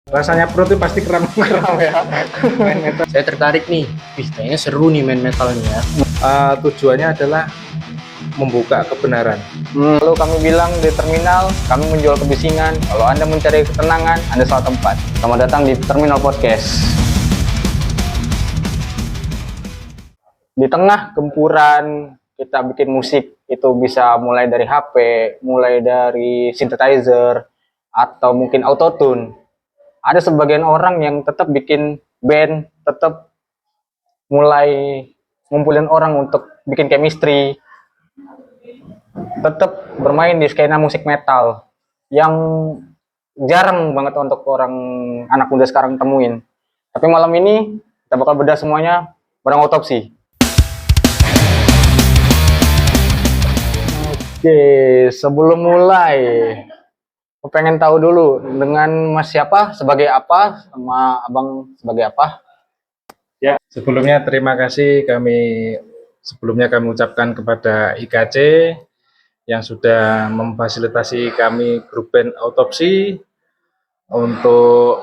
Rasanya perut itu pasti kram ya. Main metal. Saya tertarik nih, kayaknya seru nih main metal nih ya. Tujuannya adalah membuka kebenaran. Lalu kami bilang di terminal, kami menjual kebisingan. Kalau Anda mencari ketenangan, Anda salah tempat. Selamat datang di Terminal Podcast. Di tengah gempuran kita bikin musik, itu bisa mulai dari HP, mulai dari synthesizer, atau mungkin autotune. Ada sebagian orang yang tetap bikin band, tetap mulai ngumpulin orang untuk bikin chemistry, tetap bermain di skena musik metal yang jarang banget untuk orang anak muda sekarang temuin. Tapi malam ini kita bakal bedah semuanya bareng Autopsi. Oke, sebelum mulai, aku pengen tahu dulu dengan Mas siapa, sebagai apa, sama Abang sebagai apa? Ya, sebelumnya terima kasih sebelumnya kami ucapkan kepada IKC yang sudah memfasilitasi kami grup band Autopsi untuk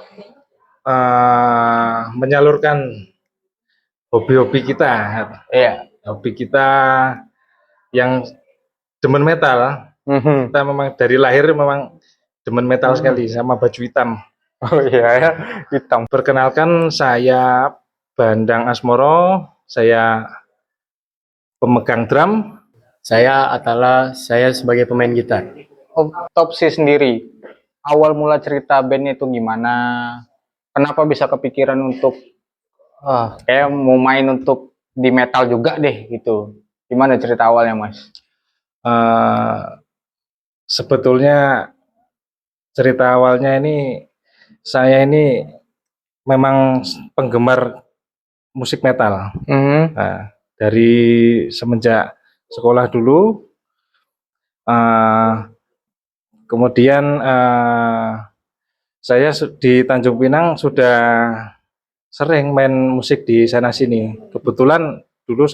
menyalurkan hobi-hobi kita. Iya. Hobi kita yang demen metal. Kita memang dari lahir memang demen metal sekali, sama baju hitam. Oh iya ya, hitam. Perkenalkan, saya Bandang Asmoro, saya pemegang drum. Saya Atala, saya sebagai pemain gitar. Autopsi sendiri, awal mula cerita bandnya itu gimana? Kenapa bisa kepikiran untuk kayak mau main untuk di metal juga deh gitu? Gimana cerita awalnya, Mas? Sebetulnya cerita awalnya ini, saya ini memang penggemar musik metal. Nah, dari semenjak sekolah dulu, kemudian saya di Tanjung Pinang sudah sering main musik di sana sini. Kebetulan dulu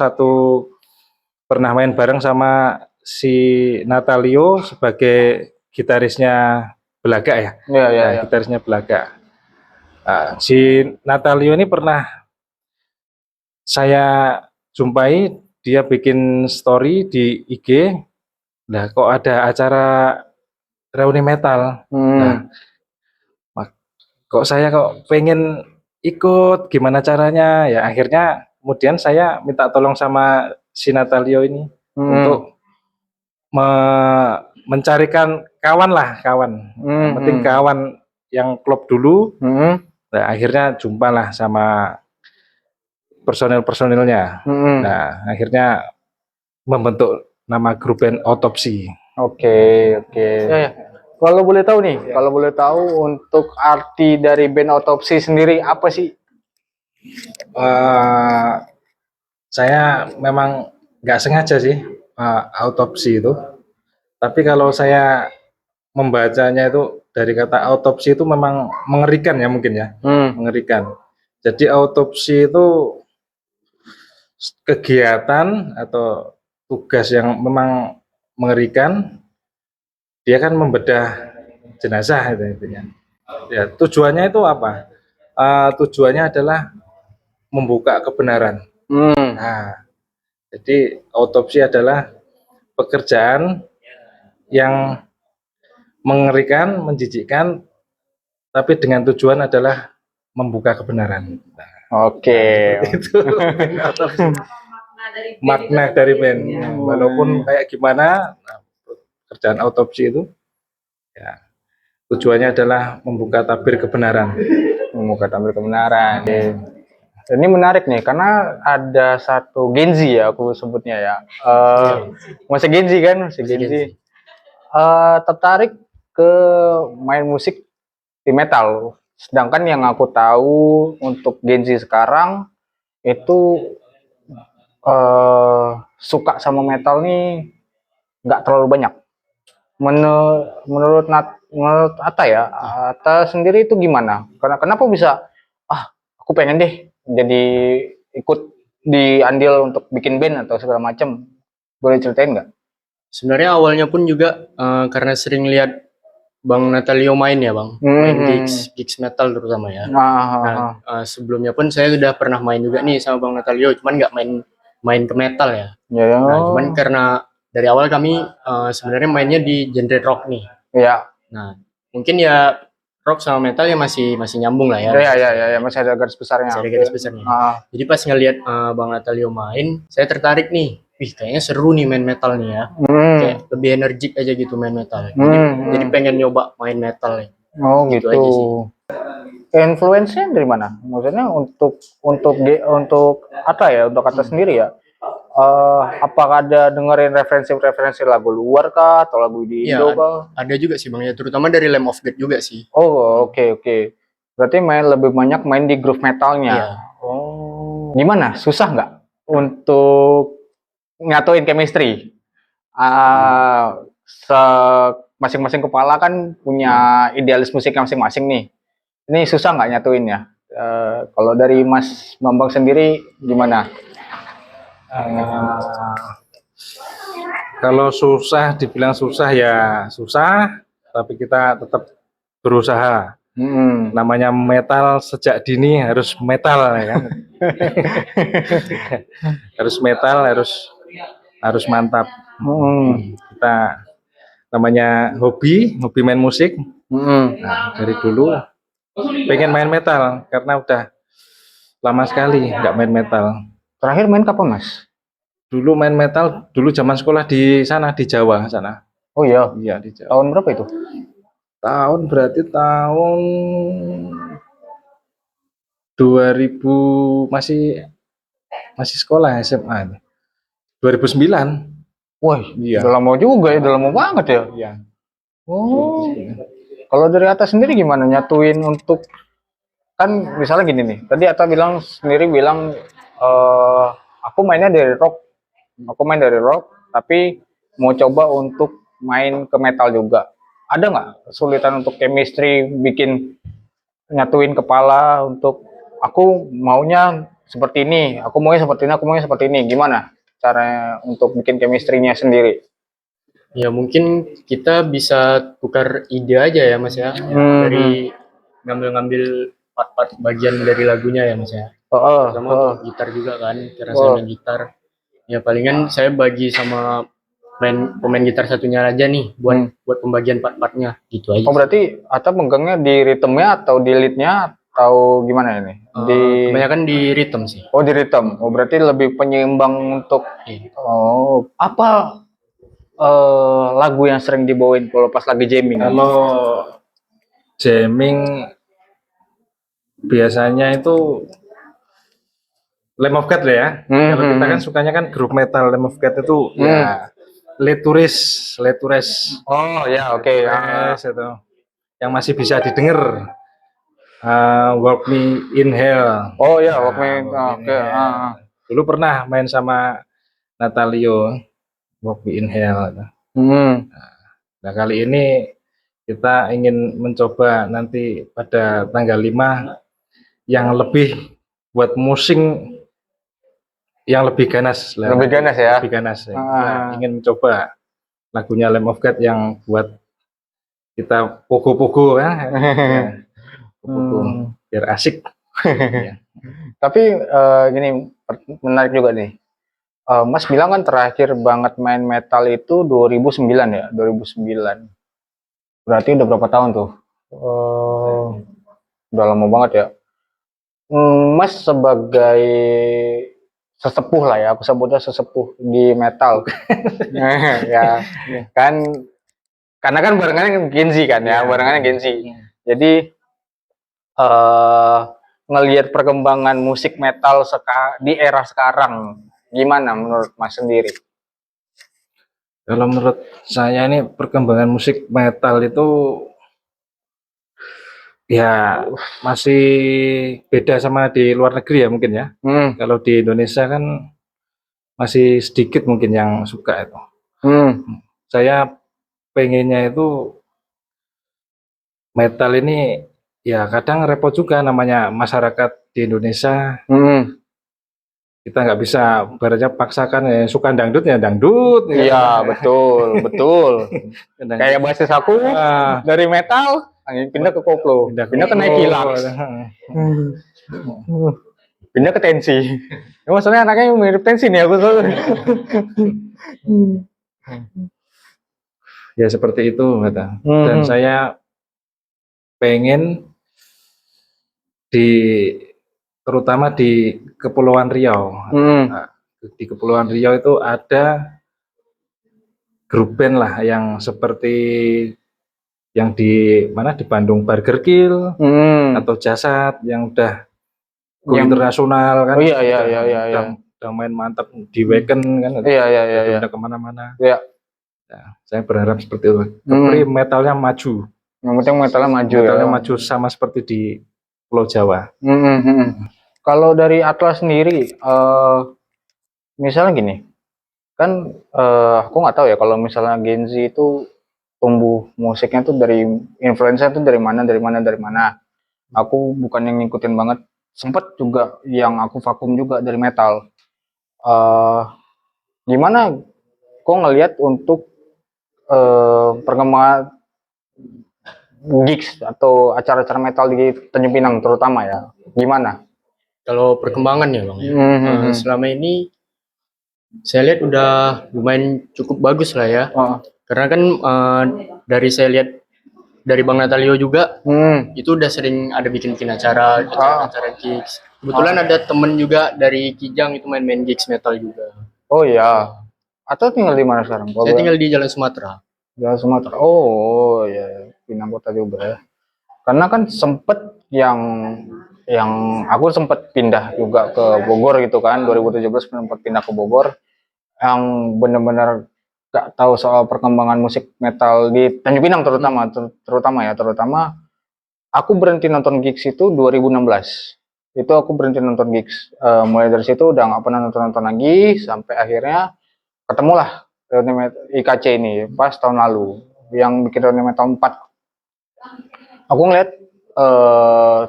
pernah main bareng sama si Natalio sebagai gitarisnya Belaga ya. Iya. Gitarisnya Belaga. Si Natalio ini pernah saya jumpai, dia bikin story di IG. Nah, kok ada acara reuni metal. Nah, kok saya pengen ikut, gimana caranya? Ya akhirnya kemudian saya minta tolong sama si Natalio ini untuk mencarikan kawan. Yang penting kawan yang klub dulu. Nah, akhirnya jumpalah sama personil-personilnya. Nah, akhirnya membentuk nama grup band Autopsi. Oke. Ya. Kalau boleh tahu nih, kalau boleh tahu untuk arti dari band Autopsi sendiri apa sih? Saya memang nggak sengaja sih autopsi itu. Tapi kalau saya membacanya itu dari kata autopsi itu memang mengerikan ya, mungkin ya. Mengerikan. Jadi autopsi itu kegiatan atau tugas yang memang mengerikan. Dia kan membedah jenazah itu ya. Ya, tujuannya itu apa? Tujuannya adalah membuka kebenaran. Nah, jadi autopsi adalah pekerjaan yang mengerikan, menjijikkan, tapi dengan tujuan adalah membuka kebenaran. Oke. Itu makna dari band. Walaupun kayak gimana, kerjaan autopsi itu ya tujuannya adalah membuka tabir kebenaran. Membuka tabir kebenaran. Ini menarik nih karena ada satu Gen Z ya, aku sebutnya ya. Masih Gen Z kan, masih Gen Z. Tertarik ke main musik di metal. Sedangkan yang aku tahu untuk Gen Z sekarang itu suka sama metal nih nggak terlalu banyak. Menurut Atta ya, Atta sendiri itu gimana? Kenapa bisa? Aku pengen deh jadi ikut di andil untuk bikin band atau segala macam. Boleh ceritain nggak? Sebenarnya awalnya pun juga karena sering lihat Bang Natalio main ya bang, main Hmm. gigs metal terutama ya. Nah, Nah, sebelumnya pun saya sudah pernah main juga nih sama Bang Natalio, cuman nggak main ke metal ya. ya, Nah, cuman karena dari awal kami sebenarnya mainnya di genre rock nih. ya, Nah, mungkin ya rock sama metal ya masih masih nyambung lah ya. ya, masih ada garis besarnya. Masih ada garis besarnya. Ah, Jadi pas ngelihat Bang Natalio main, saya tertarik nih. Wih, kayaknya seru nih main metal nih ya. Kayak lebih energik aja gitu main metal. Jadi pengen nyoba main metal ya. Oh Gitu gitu. aja sih. Influence-nya dari mana? Maksudnya untuk apa ya? Untuk kata sendiri ya. Apakah ada dengerin referensi lagu luar kah atau lagu di Iya, Indo kah? ada juga sih Bang ya, terutama dari Lamb of God juga sih. Oh, oke. Berarti lebih banyak main di groove metalnya. Iya. Oh. Gimana? Susah nggak untuk nyatuin chemistry? Masing-masing kepala kan punya idealis musiknya masing-masing nih. Ini susah nggak nyatuinnya? Kalau dari Mas Bambang sendiri gimana? Eh, kalau susah, dibilang susah ya susah, tapi kita tetap berusaha. Hmm. Namanya metal sejak dini harus metal ya kan. Harus metal, harus mantap. Kita namanya hobi main musik. Nah, dari dulu pengen main metal karena udah lama sekali nggak main metal. Terakhir main kapan, Mas? Dulu main metal dulu zaman sekolah di sana di Jawa sana. Oh iya, Iya di Jawa. tahun berapa itu? Tahun berarti tahun 2000, masih masih sekolah SMA. 2009. Wah, Iya. udah lama juga ya, udah lama banget ya. Iya. Oh, kalau dari atas sendiri gimana nyatuin untuk, kan misalnya gini nih, tadi Atta bilang aku mainnya dari rock, tapi mau coba untuk main ke metal juga. Ada nggak kesulitan untuk chemistry, bikin nyatuin kepala untuk aku maunya seperti ini, aku maunya seperti ini. Gimana caranya untuk bikin chemistry-nya sendiri? Ya mungkin kita bisa tukar ide aja ya Mas ya, dari ngambil-ngambil part-part bagian dari lagunya ya Mas ya. Terutama untuk gitar juga kan, karena saya main gitar. Ya palingan saya bagi sama pemain gitar satunya aja nih buat pembagian part-partnya gitu aja. Oh berarti Atta megangnya di ritmenya atau di leadnya atau gimana ini? Kebanyakan di rhythm sih. Oh di rhythm. Oh berarti lebih penyeimbang untuk. Oh apa lagu yang sering dibawain kalau pas lagi jamming? Kalau jamming biasanya itu Lamb of God lah ya. Kalau kita kan sukanya kan grup metal, Lamb of God itu ya Letures. Oh ya oke. Itu yang masih bisa didengar. Walk Me in Hell. Oh ya Walk Me. Oke. Dulu pernah main sama Natalio, Walk Me in Hell. Nah kali ini kita ingin mencoba nanti pada tanggal 5 yang lebih buat musing yang lebih ganas lah. Lebih ganas ya. Lebih ganas ya. Kita ingin mencoba lagunya Lamb of God yang buat kita pogo-pogo ya. Pogo, biar asik. Ya. Tapi gini menarik juga nih. Mas bilang kan terakhir banget main metal itu 2009 ya, 2009. Berarti udah berapa tahun tuh? Udah lama banget ya. Mas sebagai sesepuh lah ya, aku sebutnya sesepuh di metal. Ya, kan karena kan barengannya Gen Z kan ya, barengannya Gen Z. Jadi ngelihat perkembangan musik metal di era sekarang, gimana menurut Mas sendiri? Kalau menurut saya ini perkembangan musik metal itu ya masih beda sama di luar negeri ya mungkin ya. Kalau di Indonesia kan masih sedikit mungkin yang suka itu. Saya pengennya itu metal ini ya kadang repot juga namanya masyarakat di Indonesia kita nggak bisa ibaratnya paksakan ya suka dangdut ya dangdut. Iya, betul, betul. Dangdut. Kayak basis aku dari metal pindah ke koplo, pindah ke Nike Lux, pindah ke Tensi. Ya, maksudnya anaknya mirip Tensi nih aku tuh. Ya seperti itu kata. Dan saya pengen terutama di Kepulauan Riau. Nah, di Kepulauan Riau itu ada grup band lah yang seperti yang di mana di Bandung Burger Kill atau Jasad yang udah go internasional kan. Oh iya. Udah main mantap di Wacken kan. Iya. Udah kemana-mana. Iya. Nah, saya berharap seperti itu. Tapi metalnya maju. Yang penting metalnya maju. Metalnya maju sama seperti di Pulau Jawa. Kalau dari Atlas sendiri, misalnya gini, kan aku nggak tahu ya kalau misalnya Gen Z itu tumbuh musiknya tuh dari influencer tuh dari mana. Aku bukan yang ngikutin banget. Sempet juga yang aku vakum juga dari metal. Gimana? Kok ngelihat untuk perkembangan gigs atau acara-acara metal di Tanjung Pinang terutama ya, gimana? Kalau perkembangan ya Bang ya. Selama ini saya lihat udah lumayan cukup bagus lah ya. Karena kan dari saya lihat dari Bang Natalio juga itu udah sering ada bikin acara gigs. Kebetulan ada temen juga dari Kijang itu main gigs metal juga. Oh iya. Atau tinggal di mana sekarang? Saya tinggal di Jalan Sumatera. Jalan Sumatera. Oh iya, Pinang Kota juga ya. Karena kan sempet yang aku sempet pindah juga ke Bogor gitu kan, 2017 sempat pindah ke Bogor, yang benar-benar gak tahu soal perkembangan musik metal di Tanjung Pinang terutama aku berhenti nonton gigs itu 2016. Itu aku berhenti nonton gigs. Mulai dari situ udah nggak pernah nonton lagi sampai akhirnya ketemulah IKC ini pas tahun lalu yang bikin Reuni Metal 4. Aku ngeliat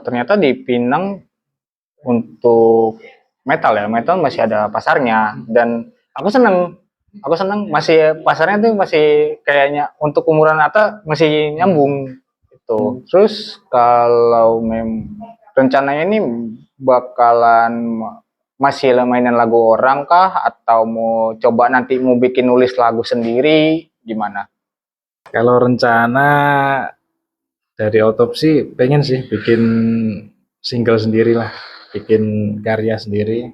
ternyata di Pinang untuk metal masih ada pasarnya dan aku seneng masih pasarnya tuh masih kayaknya untuk umuran Ata masih nyambung gitu. Terus kalau rencananya ini bakalan masih mainan lagu orang kah atau mau coba nanti mau bikin nulis lagu sendiri gimana? Kalau rencana dari Otopsi pengen sih bikin single sendiri lah, bikin karya sendiri.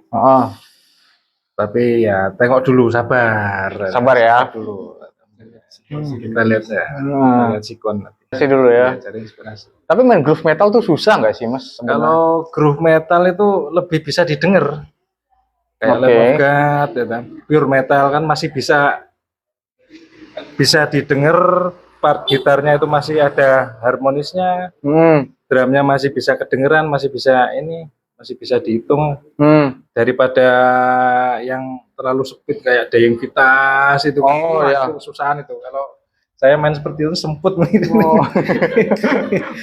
Tapi ya tengok dulu, sabar ya. Dulu. Kita lihat ya, lihat sikon nanti. Dulu ya. Cari inspirasi. Tapi main groove metal tuh susah nggak sih Mas? Kalau groove metal itu lebih bisa didengar. Kayak Lamb of God, ya kan? Pure metal kan masih bisa didengar, part gitarnya itu masih ada harmonisnya, drumnya masih bisa kedengeran, masih bisa dihitung, daripada yang terlalu speed kayak Dying Vitas itu. Itu susahan itu. Kalau saya main seperti itu semput gitu.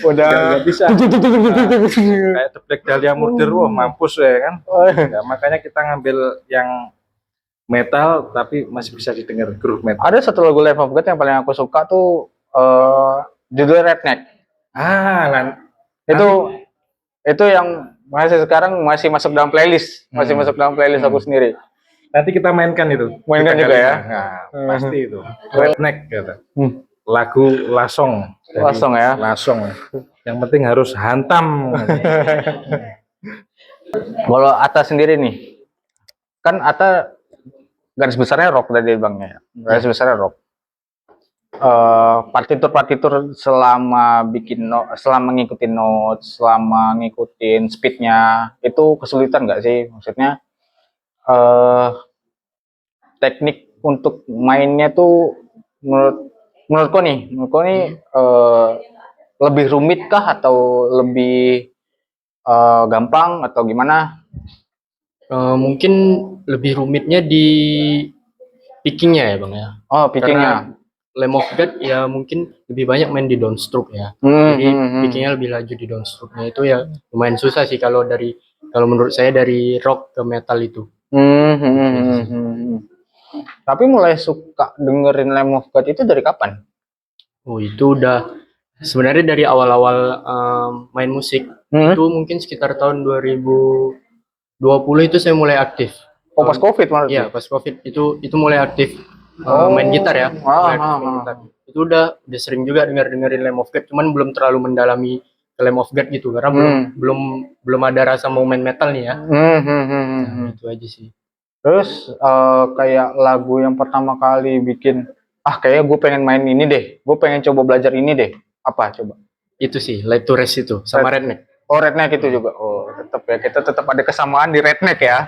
Udah nggak bisa. Kayak The Black Dahlia Murder, mampus ya kan. Ya, makanya kita ngambil yang metal tapi masih bisa didengar, groove metal. Ada satu lagu Lamb of God yang paling aku suka tuh judulnya Redneck. Itu yang sekarang masih masuk dalam playlist, aku sendiri. Nanti kita mainkan itu. Mainkan juga ya. Pasti itu. Redneck kata. Lagu Lasong. Lasong. Yang penting harus hantam. Kalau Atta sendiri nih, kan Atta garis besarnya rock tadi Bang ya. Garis besarnya rock. Partitur selama ngikutin notes, selama ngikutin speednya itu kesulitan nggak sih? Maksudnya teknik untuk mainnya tuh menurutku nih lebih rumit kah atau lebih gampang atau gimana? Mungkin lebih rumitnya di pickingnya ya Bang ya. Pickingnya. Lamb of God ya mungkin lebih banyak main di downstroke ya. Jadi pickingnya lebih laju di downstroke-nya itu ya lumayan susah sih kalau menurut saya dari rock ke metal itu. Tapi mulai suka dengerin Lamb of God itu dari kapan? Oh, itu udah sebenarnya dari awal-awal main musik. Itu mungkin sekitar tahun 2020 itu saya mulai aktif. Oh, pas COVID malah. Iya, pas COVID itu mulai aktif main gitar ya. Mulai aktif main gitar. Itu udah sering juga dengerin Lamb of God, cuman belum terlalu mendalami Lamb of God gitu karena belum ada rasa mau main metal nih ya. Nah, itu aja sih. Terus kayak lagu yang pertama kali bikin kayaknya gue pengen main ini deh, gue pengen coba belajar ini deh, apa coba? Itu sih Live to Rest itu sama Redneck. Oh, Redneck itu juga. Oh, tetap ya, kita tetap ada kesamaan di Redneck ya.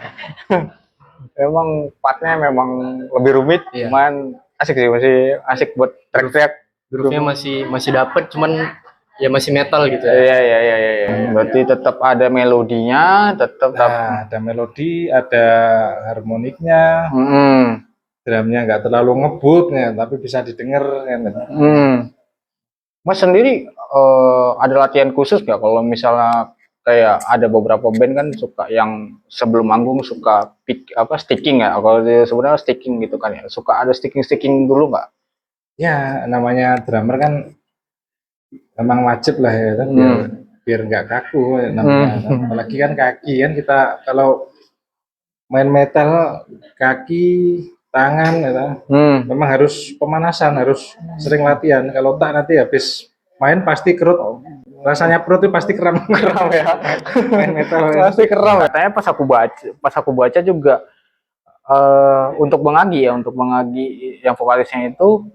Memang partnya memang lebih rumit, cuman asik sih, masih asik buat track-track. Groove-nya masih dapet, cuman ya masih metal gitu ya. Iya. Berarti tetap ada melodinya, tetap ada melodi, ada harmoniknya, drumnya nggak terlalu ngebut ya, tapi bisa didengar kan. Mas sendiri ada latihan khusus nggak kalau misalnya kayak ada beberapa band kan suka yang sebelum manggung suka sticking ya, kalau sebenarnya sticking gitu kan ya, suka ada sticking dulu nggak? Ya namanya drummer kan memang wajib lah ya kan, biar nggak kaku namanya. Apalagi kan kaki kan, kita kalau main metal kaki tangan ya, memang harus pemanasan, harus sering latihan. Kalau tak nanti habis main pasti kerut, rasanya perut itu pasti kram ya. Main metal pasti kram. Katanya pas aku baca juga untuk Bang Agi yang vokalisnya itu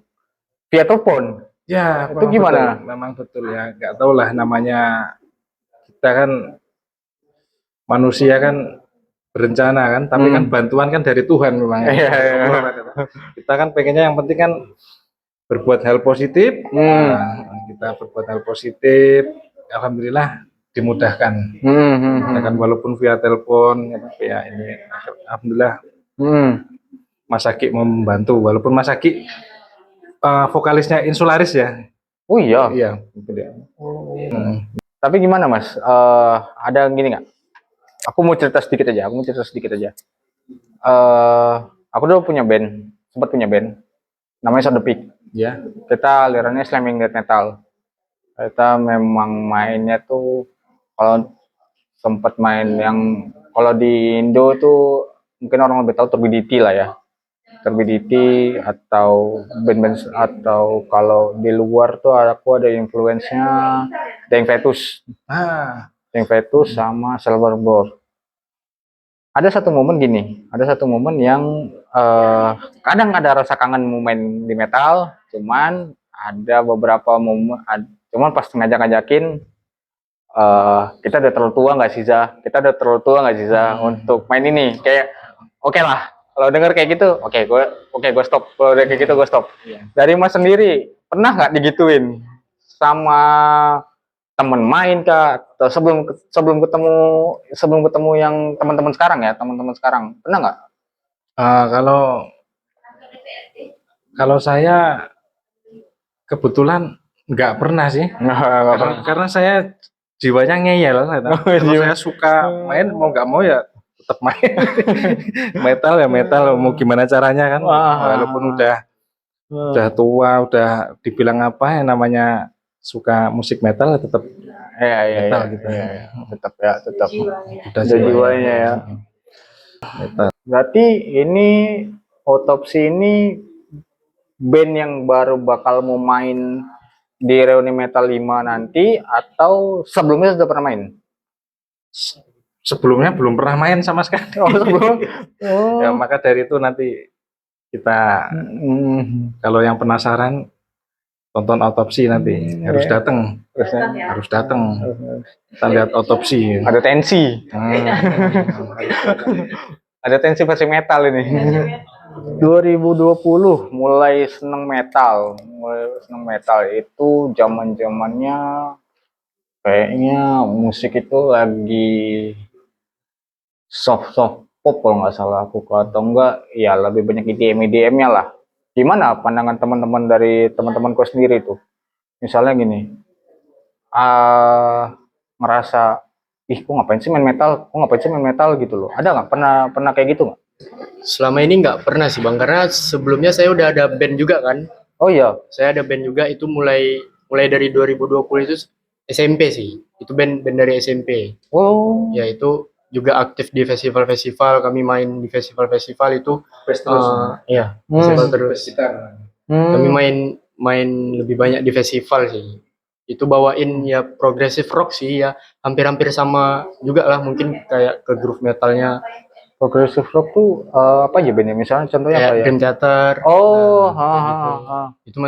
via telepon. Ya, itu gimana? Betul, memang betul ya. Nggak tahu lah, namanya kita kan manusia kan berencana kan, tapi kan bantuan kan dari Tuhan memang. Kita kan pengennya yang penting kan berbuat hal positif. Nah, kita berbuat hal positif, alhamdulillah dimudahkan. Dimudahkan walaupun via telepon ya, ini alhamdulillah. Mas Aki membantu, walaupun Mas Aki vokalisnya Insularis ya. Oh iya. Iya, betul ya. Tapi gimana Mas? Ada gini nggak? Aku mau cerita sedikit aja. Aku dulu sempat punya band, namanya Shot the Pig. Ya. Kita alirannya slamming death metal. Kita memang mainnya tuh kalau sempat main yang kalau di Indo tuh mungkin orang lebih tahu Turbidity lah ya. Turbidity atau band-band, atau kalau di luar tuh aku ada influence-nya Dying Fetus. Dying Fetus sama Silverboard. Ada satu momen yang kadang ada rasa kangen main di metal, cuman ada beberapa momen, cuman pas ngajak-ngajakin kita udah terlalu tua nggak sih Za, untuk main ini, kayak oke lah. Kalau denger kayak gitu, oke, gue stop. Kalau udah kayak gitu, gue stop. Dari Mas sendiri, pernah nggak digituin sama temen main kah? Atau sebelum ketemu yang teman-teman sekarang, pernah nggak? Kalau saya kebetulan nggak pernah sih, karena saya jiwanya ngeyel. Kalau saya suka main, mau nggak mau ya tetap main. Metal ya metal, mau gimana caranya kan. Walaupun udah tua, udah dibilang apa ya, namanya suka musik metal ya tetap metal gitu. Tetap udah jiwanya ya. Metal. Berarti ini Autopsy ini band yang baru bakal mau main di Reuni Metal 5 nanti, atau sebelumnya sudah pernah main? Sebelumnya belum pernah main sama sekali. Ya, maka dari itu nanti kita kalau yang penasaran tonton Autopsy nanti, harus datang. Kita lihat Autopsy. Ada tensi. Ada tensi versi metal ini. 2020 mulai seneng metal itu zamannya kayaknya musik itu lagi soft pop kalau nggak salah aku, atau enggak ya lebih banyak EDM-nya lah. Gimana pandangan teman-teman dari teman-temanku sendiri tuh? Misalnya gini, ngerasa ih kok ngapain sih main metal gitu loh. Ada nggak pernah kayak gitu nggak? Selama ini nggak pernah sih Bang, karena sebelumnya saya udah ada band juga kan. Oh iya. Saya ada band juga itu mulai dari 2020 itu SMP sih. Itu band dari SMP. Oh. Ya itu juga aktif di festival-festival. Kami main di festival-festival itu. Iya, festival terus. Kami main lebih banyak di festival sih. Itu bawain ya progressive rock sih ya, hampir-hampir sama juga lah, mungkin kayak ke groove metalnya. Progressive rock tuh apa aja bandnya? Misalnya contohnya Kayak apa ya? Dream Theater. Oh, Gitu. Itu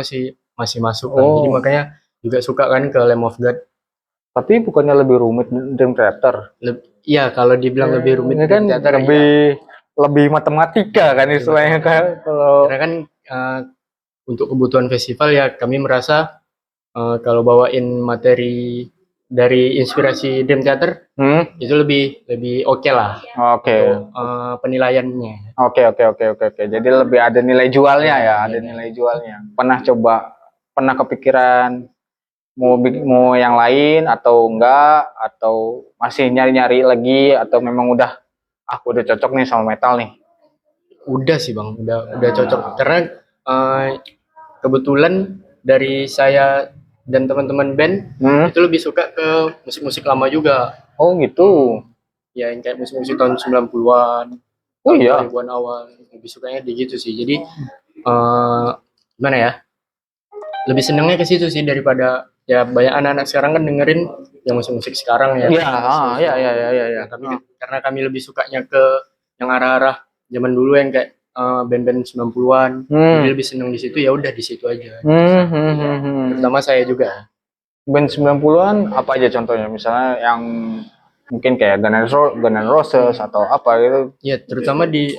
masih masuk kan. Jadi makanya juga suka kan ke Lamb of God. Tapi bukannya lebih rumit Dream Theater? Iya, kalau dibilang lebih rumit Ini kan Dream Theater, lebih matematika kan istilahnya kan kalau karena kan untuk kebutuhan festival ya kami merasa kalau bawain materi dari inspirasi Dream Theater itu lebih oke lah. Oke. Penilaiannya. Oke. Jadi lebih ada nilai jualnya ya, ada nilai jualnya. Pernah kepikiran mau yang lain atau enggak, atau masih nyari-nyari lagi, atau memang udah aku udah cocok nih sama metal nih? Udah sih Bang, udah cocok karena kebetulan dari saya dan teman-teman band itu lebih suka ke musik-musik lama juga. Oh gitu. Ya yang kayak musik-musik tahun 90-an. Oh iya. 2000-an awal. Lebih sukanya di gitu sih. Jadi gimana ya? Lebih senengnya ke situ sih daripada ya banyak anak-anak sekarang kan dengerin yang musik-musik sekarang ya. Iya. Tapi karena kami lebih sukanya ke yang arah-arah zaman dulu yang kayak band-band 90-an. Jadi lebih seneng di situ, ya udah di situ aja. Terutama saya juga. Band 90-an apa aja contohnya? Misalnya yang mungkin kayak Guns N' Roses atau apa gitu. Ya, terutama di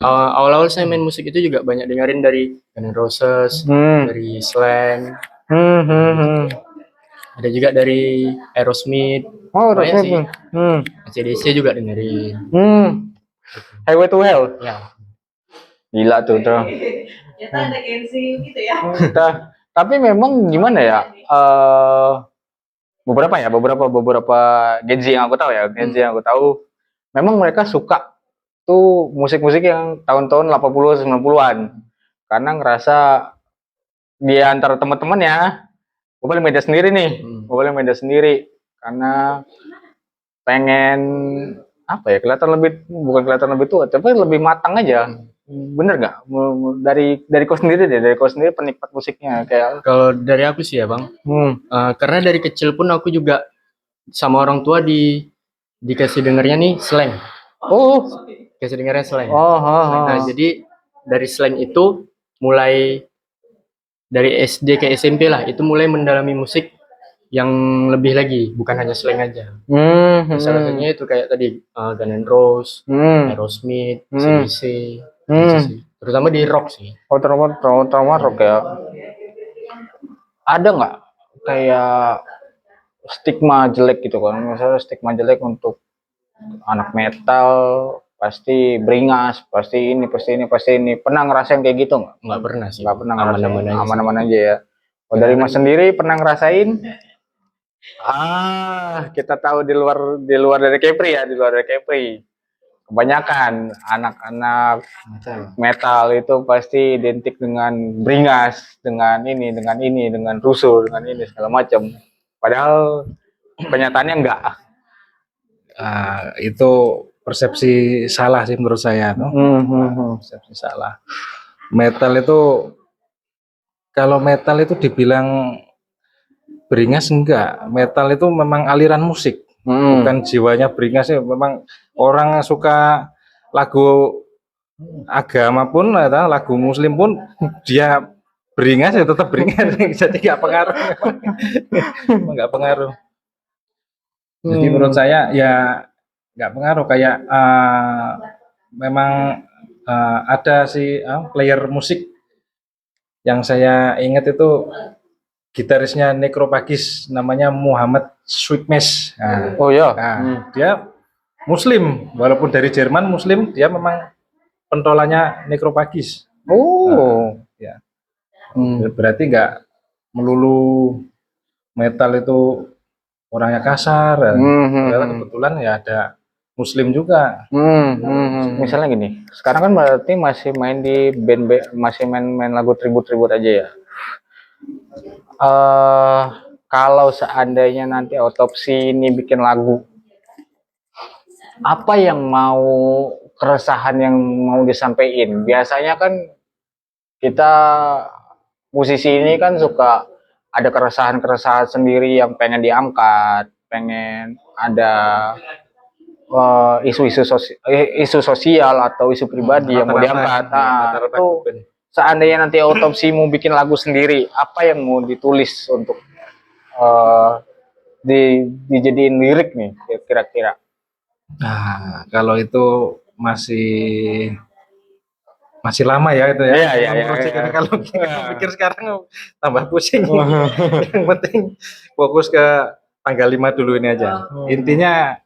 awal-awal saya main musik itu juga banyak dengerin dari Guns N' Roses, dari Slang. Ada juga dari Aerosmith. Oh, Aerosmith. AC/DC juga dengerin. Highway to Hell. Ya. Gila tuh. Ada gengsi gitu ya. Tapi memang gimana ya? Beberapa Gen Z yang aku tahu ya, memang mereka suka tuh musik-musik yang tahun-tahun 80 90-an. Karena ngerasa di antara teman-temannya gue paling beda sendiri nih. Karena pengen apa ya, bukan kelihatan lebih tua, tapi lebih matang aja. Bener nggak? Dari kau sendiri penikmat musiknya kayak. Kalau dari aku sih ya Bang, karena dari kecil pun aku juga sama orang tua dikasih dengernya nih Slang. Dikasih dengernya Slang. Nah jadi dari Slang itu mulai dari SD ke SMP lah, itu mulai mendalami musik yang lebih lagi, bukan hanya Slang aja. Salah satunya itu kayak tadi Guns N' Roses, Aerosmith, AC/DC, gitu sih. Terutama di rock sih. Terutama rock ya. Ada nggak kayak stigma jelek gitu kan? Misalnya stigma jelek untuk anak metal pasti beringas, pasti ini. Pernah ngerasain kayak gitu nggak? Nggak pernah sih. Nggak pernah. Aman-aman aja ya. Oh, dari Mas sendiri pernah ngerasain? Kita tahu di luar dari Kepri ya, kebanyakan anak-anak metal itu pasti identik dengan beringas, dengan rusuh, dengan ini segala macam. Padahal kenyataannya enggak. Itu persepsi salah sih menurut saya, persepsi salah. Kalau metal itu dibilang beringas enggak. Metal itu memang aliran musik. Bukan jiwanya beringas ya, memang orang suka lagu agama pun atau lagu muslim pun dia beringas ya tetap beringas. Jadi nggak pengaruh. Jadi menurut saya ya nggak pengaruh, kayak memang ada player musik yang saya ingat itu gitarisnya Necrophagus, namanya Muhammad Sweetmesh. Dia Muslim, walaupun dari Jerman Muslim, dia memang pentolannya Necrophagus. Ya. Berarti nggak melulu metal itu orangnya kasar. Padahal kebetulan ya ada Muslim juga. Misalnya gini, sekarang kan berarti masih main di masih main lagu tribut-tribut aja ya. Kalau seandainya nanti Otopsi ini bikin lagu, apa yang keresahan yang mau disampaikan? Biasanya kan kita musisi ini kan suka ada keresahan-keresahan sendiri yang pengen diangkat, pengen ada isu sosial atau isu pribadi yang mau diangkat. Nah, itu seandainya nanti Otopsi mau bikin lagu sendiri, apa yang mau ditulis untuk dijadiin lirik nih kira-kira? Nah, kalau itu masih lama ya itu ya. Iya. Kalau kita pikir sekarang tambah pusing. Yang penting fokus ke tanggal 5 dulu ini aja. Intinya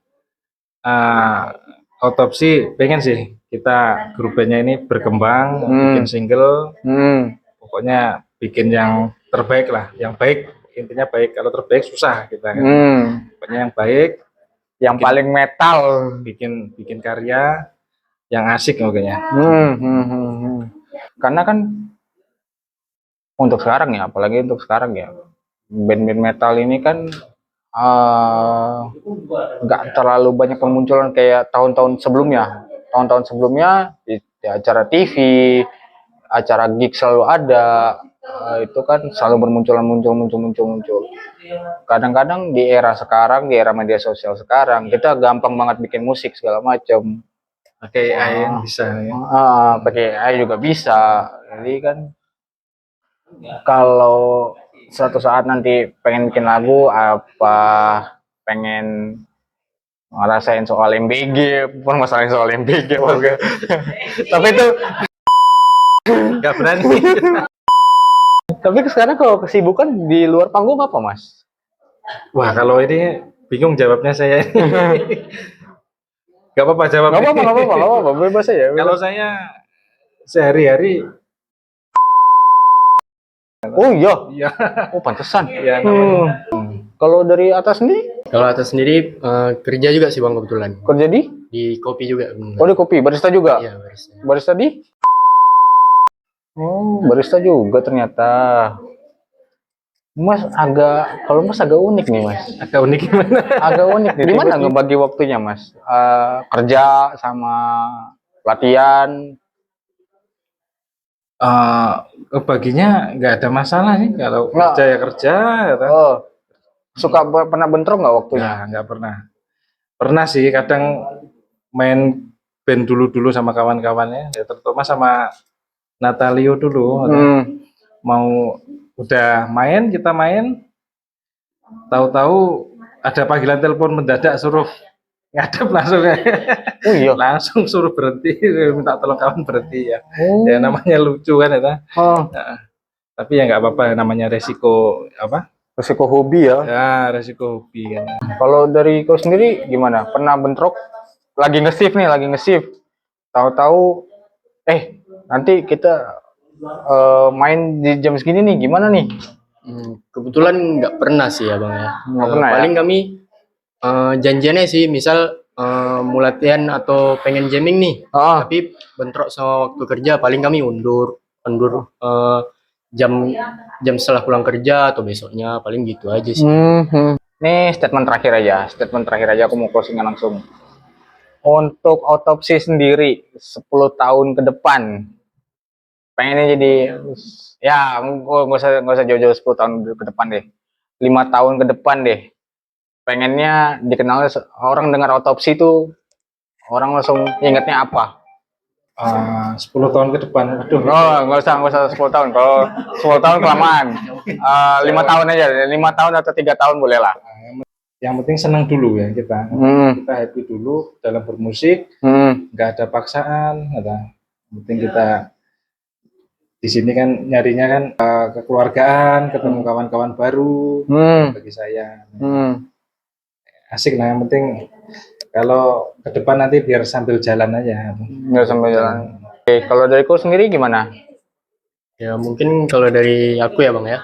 Otopsi pengen sih kita grup bandnya ini berkembang, bikin single. Pokoknya bikin yang terbaik lah, yang baik. Intinya baik. Kalau terbaik susah kita kan. Pokoknya yang baik, yang paling metal, bikin karya yang asik pokoknya. Karena kan untuk sekarang ya, apalagi untuk sekarang ya, band-band metal ini kan nggak terlalu banyak kemunculan kayak tahun-tahun sebelumnya. Tahun-tahun sebelumnya di acara TV, acara gig selalu ada. Itu kan selalu bermunculan muncul. Kadang-kadang di era sekarang, di era media sosial sekarang, kita gampang banget bikin musik segala macam. Pakai AI bisa ya. Pakai AI juga bisa. Jadi kan kalau suatu saat nanti pengen bikin lagu, apa pengen ngerasain soal MBG, pun masalahin soal MBG tapi itu nggak berani. Tapi sekarang kalau kesibukan di luar panggung apa, Mas? Wah, kalau ini bingung jawabnya saya. Gak apa-apa jawabnya. Gak apa-apa, bebas aja. Kalau saya sehari-hari. Oh iya. Iya. Oh pantesan. Iya namanya. Kalau dari atas sendiri? Kalau atas sendiri kerja juga sih Bang kebetulan. Kerja di kopi juga. Oh di kopi, barista juga? Iya barista. Barista di? Oh barista juga ternyata. Mas kalau Mas agak unik nih Mas. Agak unik gimana? Agak unik nih. Gimana ngebagi waktunya Mas? Kerja sama latihan? Kebaginya nggak ada masalah nih. Kalau kerja ya kerja. Suka pernah bentrok nggak waktunya? Nggak pernah. Pernah sih kadang main band dulu sama kawan-kawannya. Ya, terutama sama Natalio dulu. Mau udah kita main, tahu-tahu ada panggilan telepon mendadak suruh ngadep langsung. Oh iya. Langsung suruh berhenti, minta tolong kawan berhenti ya. Ya namanya lucu kan ya. Tapi ya nggak apa-apa, namanya resiko Resiko hobi ya. Ya resiko hobi kan. Kalau dari kau sendiri gimana? Pernah bentrok? Lagi nge-shift. Tahu-tahu nanti kita main di jam segini nih, gimana nih? Kebetulan nggak pernah sih ya Bang ya. Nggak pernah paling ya? kami janjiannya sih misal mau latihan atau pengen jamming nih, tapi bentrok sama waktu kerja paling kami undur jam setelah pulang kerja atau besoknya, paling gitu aja sih. Nih statement terakhir aja aku mau closing langsung. Untuk Otopsi sendiri 10 tahun ke depan pengennya jadi ya nggak usah jauh-jauh 10 tahun ke depan deh, 5 tahun ke depan deh, pengennya dikenal orang dengar Otopsi itu orang langsung ingetnya apa? 10 tahun ke depan. Aduh. Nggak usah 10 tahun. Kalau 10 tahun kelamaan. 5 tahun aja. 5 tahun atau 3 tahun boleh lah. Yang penting senang dulu ya kita. Kita happy dulu dalam bermusik. Nggak ada paksaan. Yang penting kita di sini kan nyarinya kan kekeluargaan, ketemu kawan-kawan baru. Bagi saya. Asik lah, yang penting kalau ke depan nanti biar sambil jalan aja. Oke, kalau dari kau sendiri gimana? Ya mungkin kalau dari aku ya Bang ya,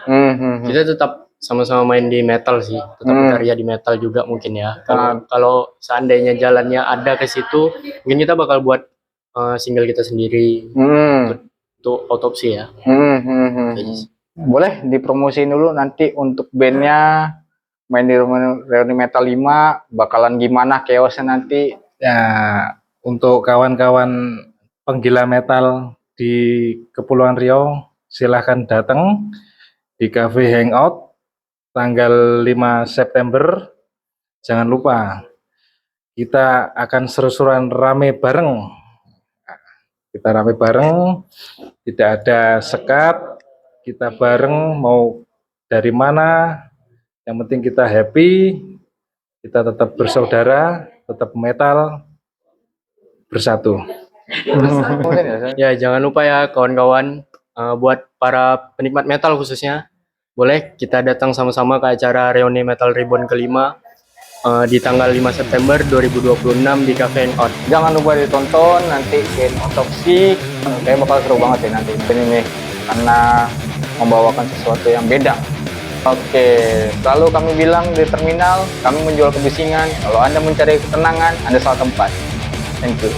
kita tetap sama-sama main di metal sih, tetap berkarya di metal juga mungkin ya. Kalau seandainya jalannya ada ke situ, mungkin kita bakal buat single kita sendiri untuk Autopsi ya. Boleh dipromosiin dulu nanti untuk bandnya main di Reuni Metal 5 bakalan gimana chaosnya nanti Ya, untuk kawan-kawan penggila metal di Kepulauan Riau, silahkan datang di Cafe Hangout tanggal 5 September. Jangan lupa, kita akan seru-seruan rame bareng. Kita rame bareng, tidak ada sekat, kita bareng mau dari mana, yang penting kita happy, kita tetap bersaudara, tetap metal, bersatu. Ya, jangan lupa ya kawan-kawan, buat para penikmat metal khususnya, boleh kita datang sama-sama ke acara Reuni Metal Reborn kelima di tanggal 5 September 2026 di Cafe Hangout. Jangan lupa ditonton nanti band Autopsi, kayak bakal seru banget ya nanti band ini karena membawakan sesuatu yang beda. Oke, selalu kami bilang di terminal, kami menjual kebisingan. Kalau Anda mencari ketenangan, Anda salah tempat. Thank you.